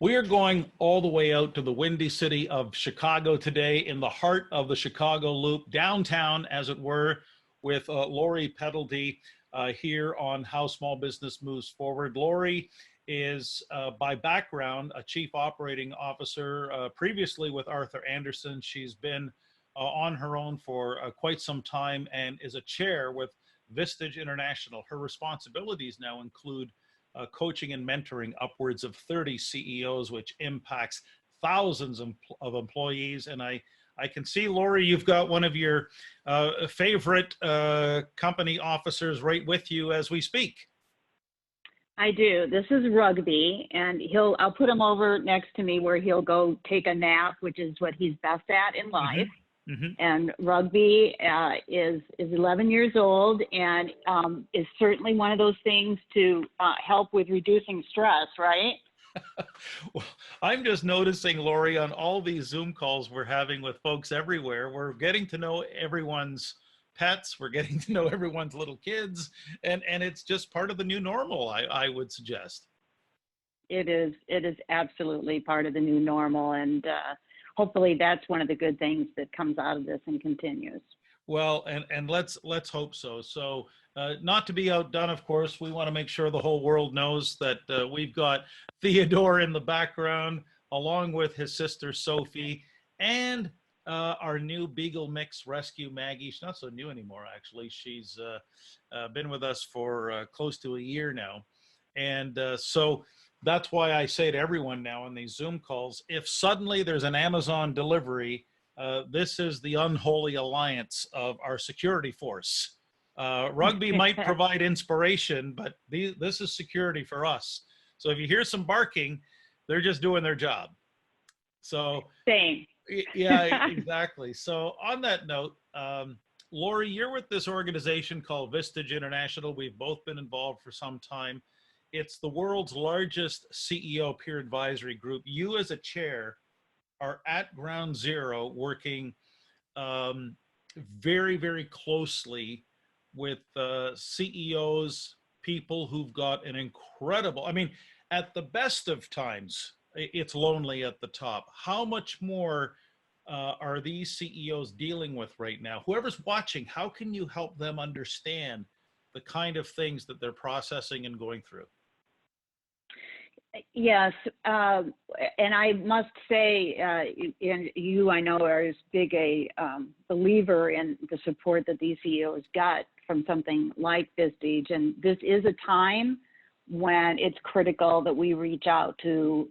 We are going all the way out to the windy city of Chicago today, in the heart of the Chicago Loop, downtown, as it were, with Lori Pelelty here on How Small Business Moves Forward. Lori is, by background, a chief operating officer previously with Arthur Andersen. She's been on her own for quite some time and is a chair with Vistage International. Her responsibilities now include coaching and mentoring upwards of 30 CEOs, which impacts thousands of employees. And I can see, Lori, you've got one of your favorite company officers right with you as we speak. I do. This is Rugby, and I'll put him over next to me where he'll go take a nap, which is what he's best at in life. And Rugby is 11 years old and is certainly one of those things to help with reducing stress, right? Well, I'm just noticing, Lori, on all these Zoom calls we're having with folks everywhere, we're getting to know everyone's pets, we're getting to know everyone's little kids, and it's just part of the new normal, I would suggest. It is absolutely part of the new normal, and hopefully that's one of the good things that comes out of this and continues. Well, and let's hope so. So not to be outdone, of course, we want to make sure the whole world knows that we've got Theodore in the background, along with his sister Sophie, and our new Beagle Mix rescue, Maggie. She's not so new anymore, actually. She's been with us for close to a year now. And so that's why I say to everyone now on these Zoom calls, if suddenly there's an Amazon delivery, this is the unholy alliance of our security force. Rugby might provide inspiration, but this is security for us. So if you hear some barking, they're just doing their job. So same. Yeah, exactly. So on that note, Lori, you're with this organization called Vistage International. We've both been involved for some time. It's the world's largest CEO peer advisory group. You as a chair are at ground zero working very, very closely with CEOs, people who've got an incredible, I mean, at the best of times, it's lonely at the top. How much more are these CEOs dealing with right now? Whoever's watching, how can you help them understand the kind of things that they're processing and going through? Yes, and I must say, and you, I know, are as big a believer in the support that these CEOs got from something like Vistage, and this is a time when it's critical that we reach out to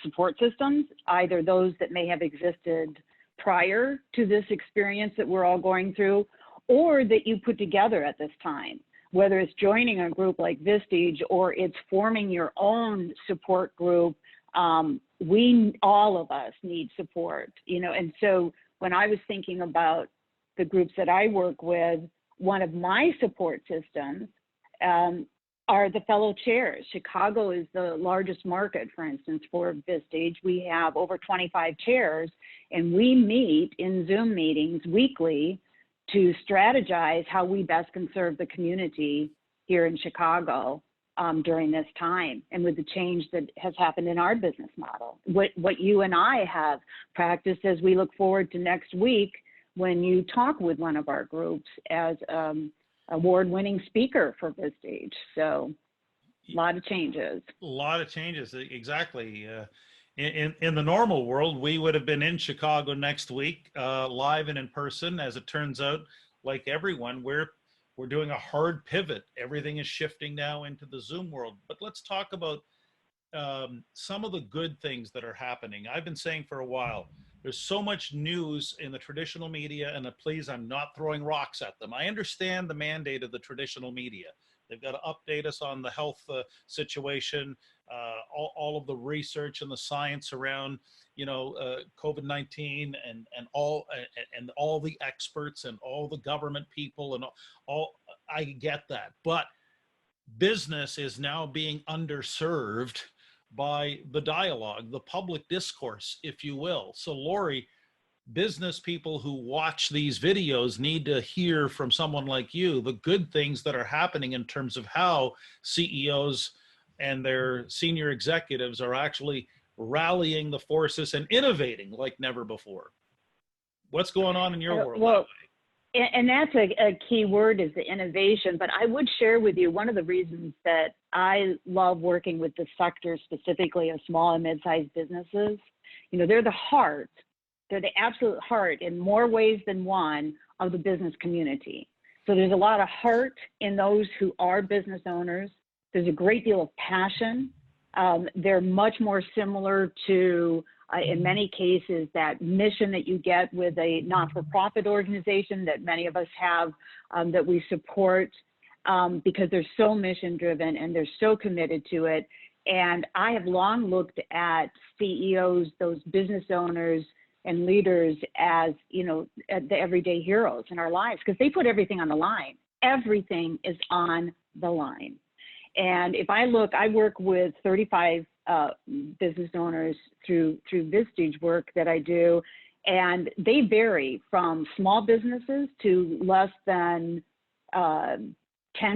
support systems, either those that may have existed prior to this experience that we're all going through, or that you put together at this time. Whether it's joining a group like Vistage or it's forming your own support group, all of us need support, and so when I was thinking about the groups that I work with, one of my support systems are the fellow chairs. Chicago is the largest market, for instance, for Vistage. We have over 25 chairs, and we meet in Zoom meetings weekly to strategize how we best can serve the community here in Chicago during this time, and with the change that has happened in our business model. What you and I have practiced as we look forward to next week when you talk with one of our groups as award-winning speaker for Vistage. So a lot of changes. A lot of changes, exactly. In the normal world, we would have been in Chicago next week, live and in person. As it turns out, like everyone, we're doing a hard pivot. Everything is shifting now into the Zoom world. But let's talk about some of the good things that are happening. I've been saying for a while, there's so much news in the traditional media, and please, I'm not throwing rocks at them. I understand the mandate of the traditional media. They've got to update us on the health situation, all of the research and the science around, COVID-19 and all the experts and all the government people and all. I get that, but business is now being underserved by the dialogue, the public discourse, if you will. So, Lori, business people who watch these videos need to hear from someone like you the good things that are happening in terms of how CEOs and their senior executives are actually rallying the forces and innovating like never before. What's going on in your world? Well, and that's a key word, is the innovation. But I would share with you one of the reasons that I love working with the sector, specifically of small and mid-sized businesses. You know, they're the heart, they're the absolute heart in more ways than one of the business community. So there's a lot of heart in those who are business owners. There's a great deal of passion. They're much more similar to, in many cases, that mission that you get with a not-for-profit organization that many of us have, that we support, because they're so mission-driven and they're so committed to it. And I have long looked at CEOs, those business owners and leaders, as, you know, the everyday heroes in our lives, because they put everything on the line. Everything is on the line. And if I look, I work with 35 business owners through Vistage work that I do, and they vary from small businesses to less than 10,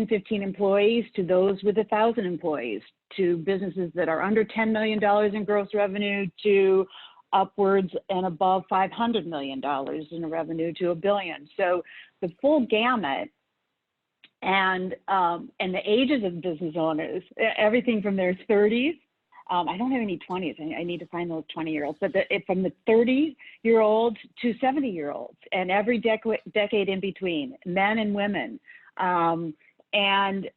15 employees, to those with 1,000 employees, to businesses that are under $10 million in gross revenue, to upwards and above $500 million in revenue, to $1 billion. So the full gamut. And the ages of business owners, everything from their 30s. I don't have any 20s. I need to find those 20-year-olds. But from the 30-year-olds to 70-year-olds, and every decade in between, men and women. And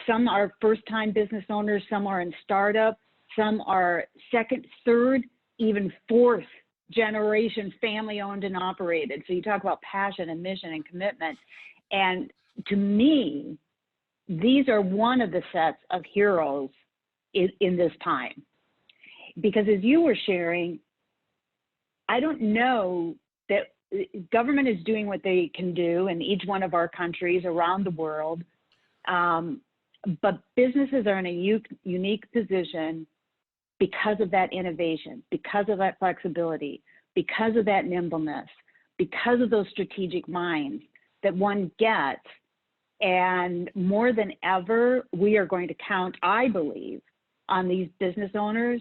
some are first-time business owners. Some are in startup. Some are second, third, even fourth generation family-owned and operated. So you talk about passion and mission and commitment. And to me, these are one of the sets of heroes in this time. Because as you were sharing, I don't know that government is doing what they can do in each one of our countries around the world, but businesses are in a unique position because of that innovation, because of that flexibility, because of that nimbleness, because of those strategic minds that one gets. And more than ever, we are going to count, I believe, on these business owners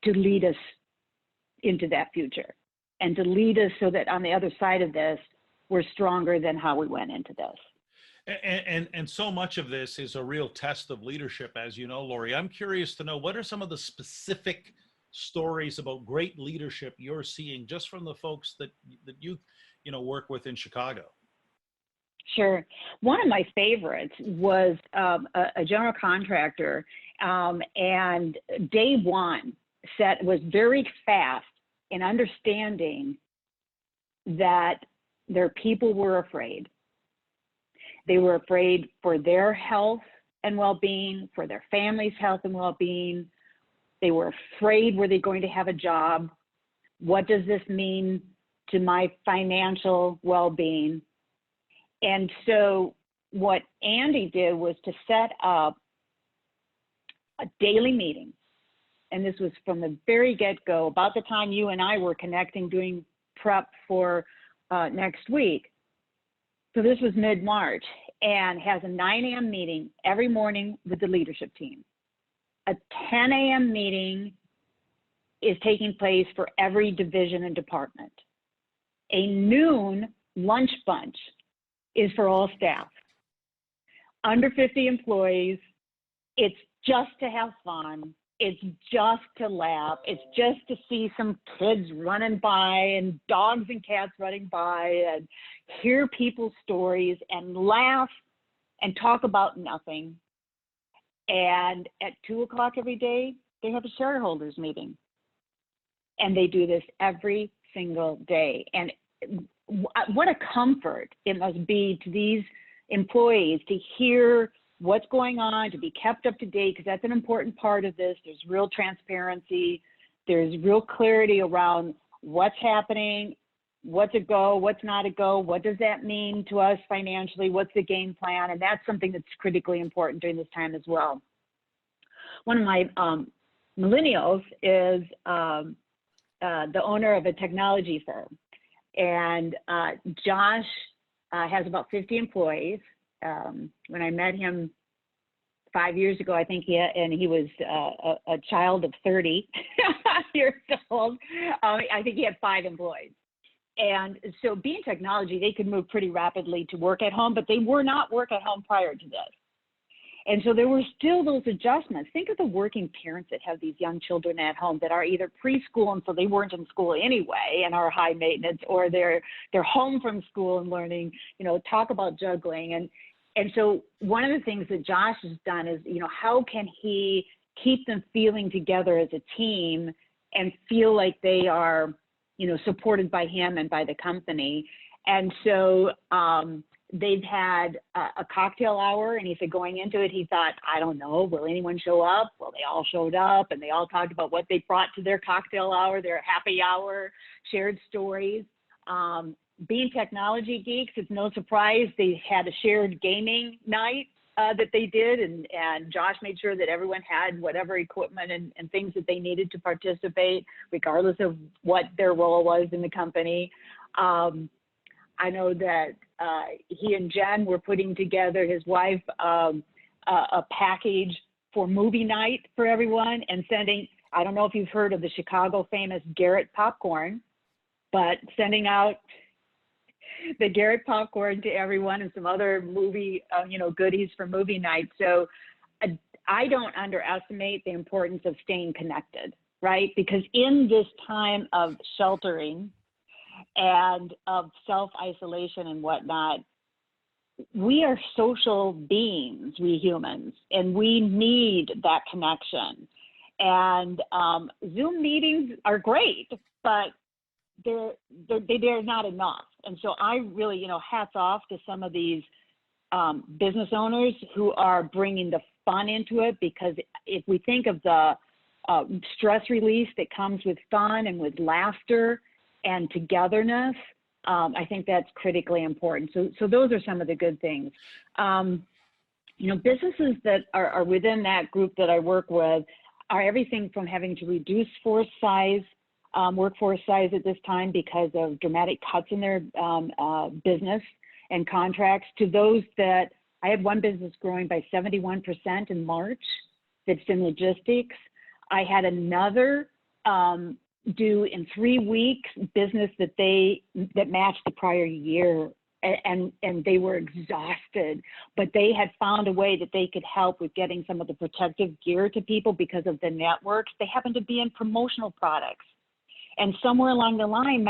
to lead us into that future, and to lead us so that on the other side of this, we're stronger than how we went into this. And so much of this is a real test of leadership, as you know, Lori. I'm curious to know, what are some of the specific stories about great leadership you're seeing just from the folks that you work with in Chicago? Sure. One of my favorites was a general contractor, and day one was very fast in understanding that their people were afraid. They were afraid for their health and well-being, for their family's health and well-being. They were afraid, were they going to have a job? What does this mean to my financial well-being? And so what Andy did was to set up a daily meeting. And this was from the very get-go, about the time you and I were connecting, doing prep for next week. So this was mid-March, and has a 9 a.m. meeting every morning with the leadership team. A 10 a.m. meeting is taking place for every division and department. A noon lunch bunch is for all staff. Under 50 employees, it's just to have fun. It's just to laugh. It's just to see some kids running by and dogs and cats running by, and hear people's stories and laugh and talk about nothing. And at 2 o'clock every day, they have a shareholders meeting. And they do this every single day. And what a comfort it must be to these employees to hear what's going on, to be kept up to date, because that's an important part of this. There's real transparency. There's real clarity around what's happening, what's a go, what's not a go, what does that mean to us financially, what's the game plan, and that's something that's critically important during this time as well. One of my millennials is the owner of a technology firm. And Josh has about 50 employees. When I met him 5 years ago, I think he was a child of 30 years old. I think he had 5 employees. And so being technology, they could move pretty rapidly to work at home, but they were not work at home prior to this. And so there were still those adjustments. Think of the working parents that have these young children at home that are either preschool, and so they weren't in school anyway and are high maintenance, or they're home from school and learning, talk about juggling. And so one of the things that Josh has done is, how can he keep them feeling together as a team and feel like they are, supported by him and by the company. And so they've had a cocktail hour, and he said going into it, he thought, I don't know, will anyone show up? Well, they all showed up, and they all talked about what they brought to their cocktail hour, their happy hour, shared stories. Being technology geeks, it's no surprise they had a shared gaming night that they did, and Josh made sure that everyone had whatever equipment and things that they needed to participate, regardless of what their role was in the company. I know that he and Jen were putting together, his wife, a package for movie night for everyone, and sending, I don't know if you've heard of the Chicago famous Garrett popcorn, but sending out the Garrett popcorn to everyone and some other movie, goodies for movie night. So I don't underestimate the importance of staying connected, right? Because in this time of sheltering and of self-isolation and whatnot, we are social beings, we humans, and we need that connection. And Zoom meetings are great, but they're not enough. And so I really, hats off to some of these business owners who are bringing the fun into it, because if we think of the stress release that comes with fun and with laughter and togetherness, I think that's critically important. So those are some of the good things. Businesses that are within that group that I work with are everything from having to reduce workforce size at this time because of dramatic cuts in their business and contracts, to those that, I had one business growing by 71% in March that's in logistics. I had another do in 3 weeks business that matched the prior year, and they were exhausted, but they had found a way that they could help with getting some of the protective gear to people because of the networks. They happened to be in promotional products. And somewhere along the line,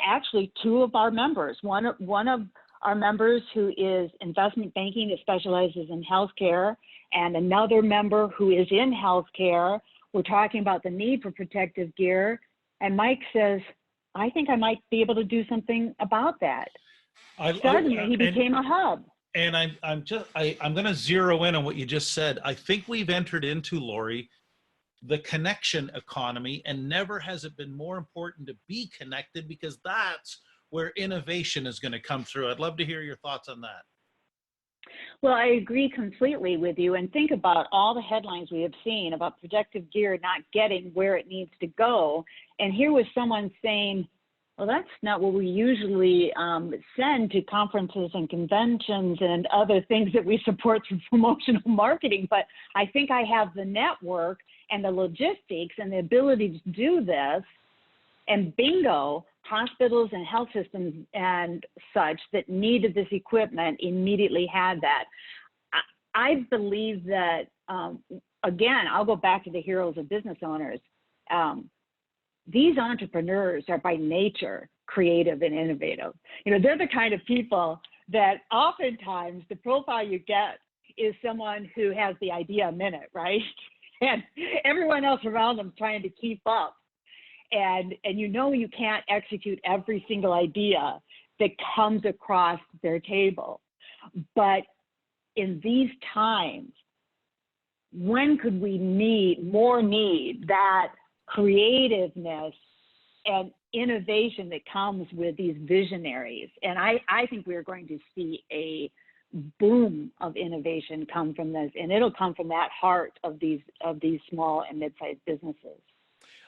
actually 2 of our members, one of our members who is investment banking that specializes in healthcare, and another member who is in healthcare, we're talking about the need for protective gear. And Mike says, I think I might be able to do something about that. Suddenly he became a hub. And I'm going to zero in on what you just said. I think we've entered into, Lori, the connection economy, and never has it been more important to be connected, because that's where innovation is going to come through. I'd love to hear your thoughts on that. Well, I agree completely with you. And think about all the headlines we have seen about protective gear not getting where it needs to go. And here was someone saying, well, that's not what we usually send to conferences and conventions and other things that we support through promotional marketing. But I think I have the network and the logistics and the ability to do this. And bingo, hospitals and health systems and such that needed this equipment immediately had that. I believe that, again, I'll go back to the heroes of business owners. These entrepreneurs are by nature creative and innovative. They're the kind of people that oftentimes the profile you get is someone who has the idea a minute, right? And everyone else around them trying to keep up. And you can't execute every single idea that comes across their table. But in these times, when could we need that creativeness and innovation that comes with these visionaries? And I think we're going to see a boom of innovation come from this, and it'll come from that heart of these small and mid-sized businesses.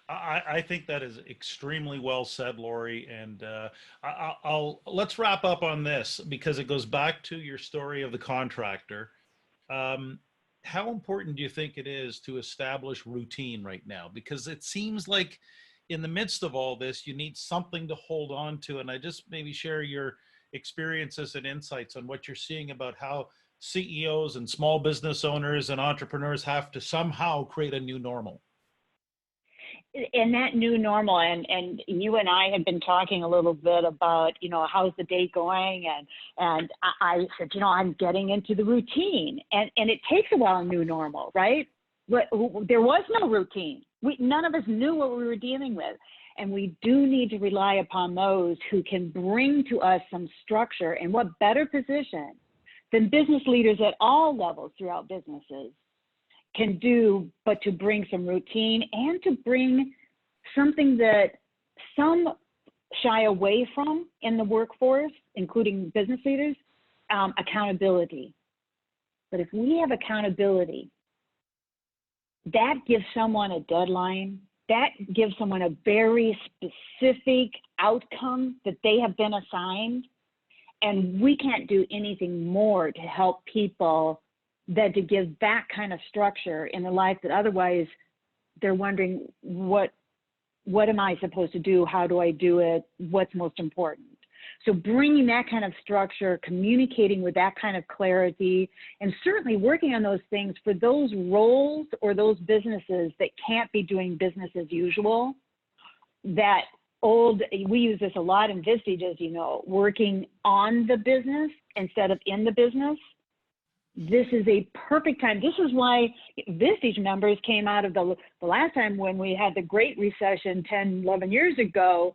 I think that is extremely well said, Lori. And let's wrap up on this, because it goes back to your story of the contractor. How important do you think it is to establish routine right now? Because it seems like in the midst of all this, you need something to hold on to. And I just maybe share your experiences and insights on what you're seeing about how CEOs and small business owners and entrepreneurs have to somehow create a new normal. And that new normal, and you and I had been talking a little bit about, how's the day going? And I said, I'm getting into the routine, and it takes a while, new normal, right? But there was no routine. None of us knew what we were dealing with. And we do need to rely upon those who can bring to us some structure. And what better position than business leaders at all levels throughout businesses can do, but to bring some routine and to bring something that some shy away from in the workforce, including business leaders, accountability. But if we have accountability, that gives someone a deadline, that gives someone a very specific outcome that they have been assigned. And we can't do anything more to help people than to give that kind of structure in a life that otherwise they're wondering, what am I supposed to do? How do I do it? What's most important? So bringing that kind of structure, communicating with that kind of clarity, and certainly working on those things for those roles or those businesses that can't be doing business as usual. We use this a lot in Vistage, as you know, working on the business instead of in the business. This is a perfect time. This is why Vistage members came out of the last time when we had the Great Recession 10, 11 years ago,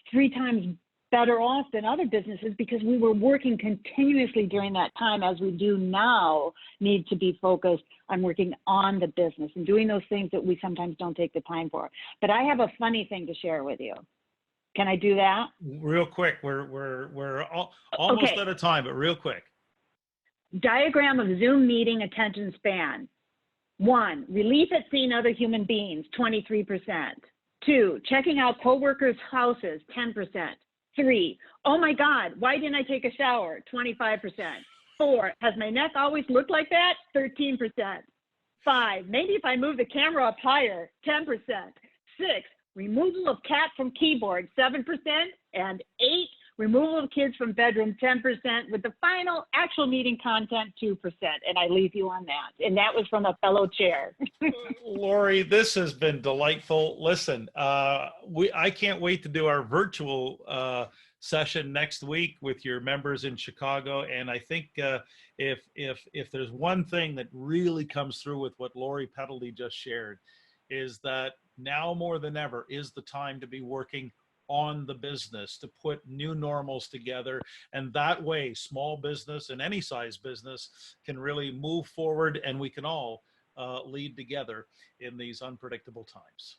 3 times better off than other businesses, because we were working continuously during that time, as we do now need to be focused on working on the business and doing those things that we sometimes don't take the time for. But I have a funny thing to share with you. Can I do that? Real quick. We're almost out of time, but real quick. Diagram of Zoom meeting attention span. 1, relief at seeing other human beings, 23%. 2, checking out coworkers' houses, 10%. 3, oh my God, why didn't I take a shower, 25%. 4, has my neck always looked like that, 13%. 5, maybe if I move the camera up higher, 10%. 6, removal of cat from keyboard, 7%. And 8, removal of kids from bedroom, 10%, with the final actual meeting content, 2%. And I leave you on that. And that was from a fellow chair. Lori, this has been delightful. Listen, I can't wait to do our virtual session next week with your members in Chicago. And I think if there's one thing that really comes through with what Lori Pelelty just shared, is that now more than ever is the time to be working on the business, to put new normals together. And that way, small business and any size business can really move forward, and we can all lead together in these unpredictable times.